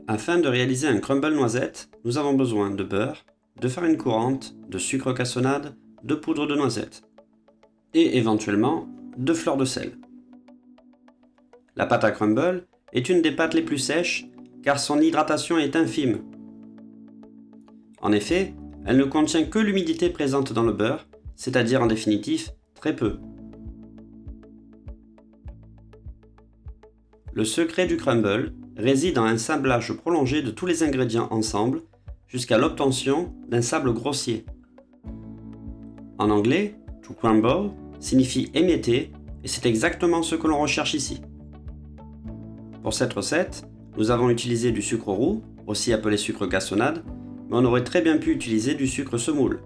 Afin de réaliser un crumble noisette, nous avons besoin de beurre, de farine courante, de sucre cassonade, de poudre de noisette et éventuellement de fleur de sel. La pâte à crumble est une des pâtes les plus sèches car son hydratation est infime. En effet, elle ne contient que l'humidité présente dans le beurre, c'est-à-dire en définitive très peu. Le secret du crumble réside dans un sablage prolongé de tous les ingrédients ensemble jusqu'à l'obtention d'un sable grossier. En anglais, to crumble signifie émietter et c'est exactement ce que l'on recherche ici. Pour cette recette, nous avons utilisé du sucre roux, aussi appelé sucre cassonade, mais on aurait très bien pu utiliser du sucre semoule.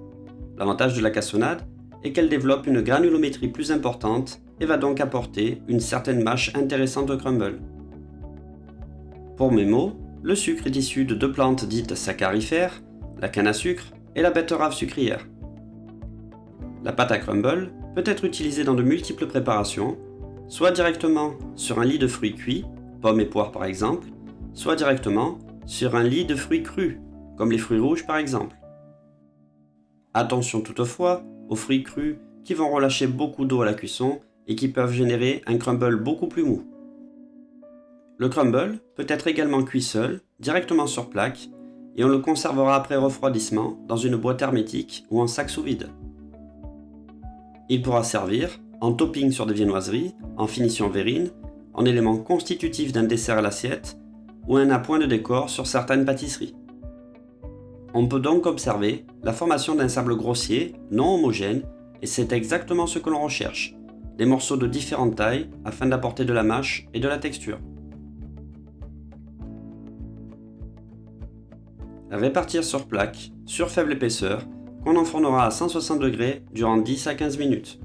L'avantage de la cassonade est qu'elle développe une granulométrie plus importante et va donc apporter une certaine mâche intéressante au crumble. Pour mes mots, le sucre est issu de deux plantes dites saccarifères, la canne à sucre et la betterave sucrière. La pâte à crumble peut être utilisée dans de multiples préparations, soit directement sur un lit de fruits cuits, pommes et poires par exemple, soit directement sur un lit de fruits crus, comme les fruits rouges par exemple. Attention toutefois aux fruits crus qui vont relâcher beaucoup d'eau à la cuisson et qui peuvent générer un crumble beaucoup plus mou. Le crumble peut être également cuit seul, directement sur plaque, et on le conservera après refroidissement dans une boîte hermétique ou en sac sous vide. Il pourra servir en topping sur des viennoiseries, en finition verrine, en élément constitutif d'un dessert à l'assiette ou un appoint de décor sur certaines pâtisseries. On peut donc observer la formation d'un sable grossier, non homogène, et c'est exactement ce que l'on recherche, des morceaux de différentes tailles afin d'apporter de la mâche et de la texture. Répartir sur plaque, sur faible épaisseur, qu'on enfournera à 160 degrés durant 10 à 15 minutes.